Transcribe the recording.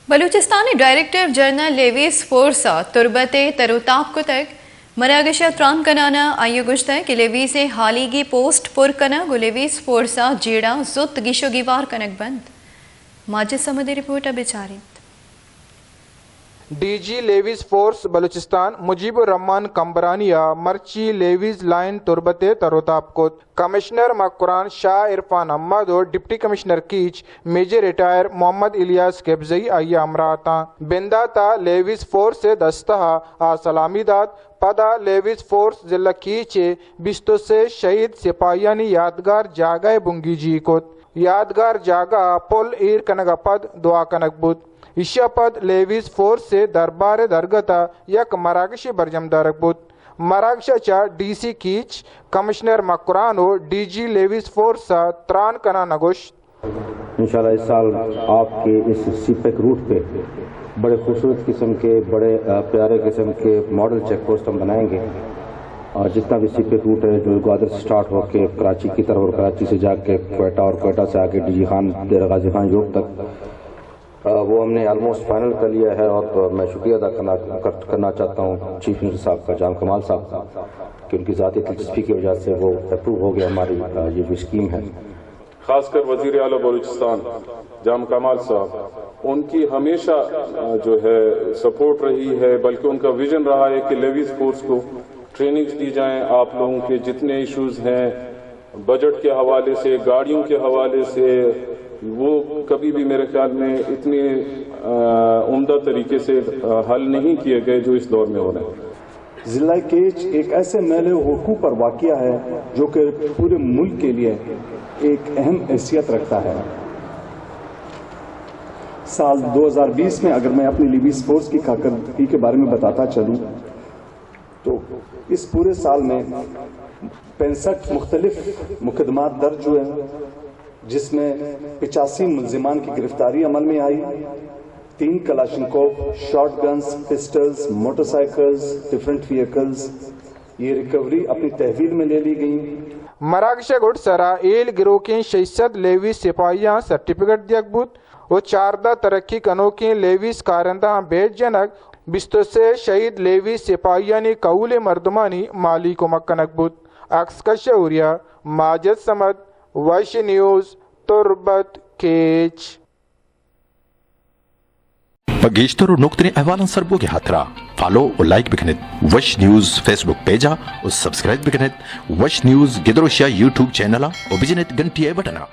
Balochistani director general Lewis फोर्सा तुरबत तरोताब को तक मरागशा त्रान कनाना आइए गुश्त है कि लेवीस हालीगी पोस्ट पुर कना गुलेवीस फोर्सा जेड़ा जुत गिशो गिवार कनक बंद माजिद समदी रिपोर्ट बेचारी DG levies force Balochistan Mujibur Rahman कंबरानिया मर्ची लेवीज लाइन तुरबते तरोताब को कमिश्नर मकुरान शाह इरफान अहमद और deputy commissioner Kech major retire Mohammad Ilyas केबजई आइया अमराता बिंदाता लेवीज फोर्स से दस्ता आ सलामीदात पदा लेवीज फोर्स जिला कीचे बिस्तो से शहीद सिपाहियानी यादगार जागा बुंगी जी को यादगार जागा पुल ईर कनक पद दुआ कनक बुद इशापद लेवीज फोर्स से दरबार दरगता यक मरागशी बरजम दरकबुत मरागशा डीसी कीच कमिश्नर मकुरान और डीजी लेवीज फोर्स त्रान कना नगोश। इंशाल्लाह इस साल आपके इस सीपेक रूट पे बड़े खूबसूरत किस्म के बड़े प्यारे किस्म के मॉडल चेक पोस्ट हम बनाएंगे और जितना भी सीपेक रूट है जो ग्वादर से स्टार्ट होकर कराची की तरफ और कराची से जाके क्वेटा और क्वेटा से आके डीजी खान देरा गाजी खान योग तक वो हमने ऑलमोस्ट फाइनल कर लिया है। और मैं शुक्रिया अदा करना चाहता हूँ चीफ मिनिस्टर साहब का जाम कमाल साहब का कि उनकी ज़ाती दिलचस्पी की वजह से वो अप्रूव हो गया हमारी ये जो स्कीम है। खासकर वज़ीर आला बलूचिस्तान जाम कमाल साहब उनकी हमेशा जो है सपोर्ट रही है, बल्कि उनका विजन रहा है कि लेवीज फोर्स को ट्रेनिंग्स दी जाएं। आप लोगों के जितने इश्यूज हैं बजट के हवाले से, गाड़ियों के हवाले से, वो कभी भी मेरे ख्याल में इतने उम्दा तरीके से हल नहीं किए गए जो इस दौर में हो रहे हैं। जिला केच एक ऐसे मेले हुकू पर वाक़िया है जो कि पूरे मुल्क के लिए एक अहम हैसियत रखता है। साल 2020 में अगर मैं अपनी लेवीज फोर्स की कारकर्दगी के बारे में बताता चलूं तो इस पूरे साल में 65 मुख्तलिफ मुकदमात दर्ज हुए जिसमें 85 मुल्जिमान की गिरफ्तारी अमल में आई, 3 Kalashnikov, short guns, pistols, motorcycles, different vehicles ये रिकवरी अपनी तहवील में ले ली गई। मरागशा गुट सरा एल गिरोह के 600 लेवीज सिपाहियां सर्टिफिकेट दियकबूत और 14 तरक्की कनो के लेवीज कारंदा बेट जनक बिस्तो से शहीद लेवीज सिपाहियां ने कौल मर्दमानी माली को मक्कनकबूत अक्स का शौरिया माजिद समद वश न्यूज तुरबत केच पगेश्तर और नुक्तने अहवालन सरबो के हाथरा फॉलो और लाइक बिकनेत वश न्यूज फेसबुक पेजा और सब्सक्राइब बिकनेत वश न्यूज गिदरोशिया यूट्यूब चैनल और बिजनेत घंटी बटना।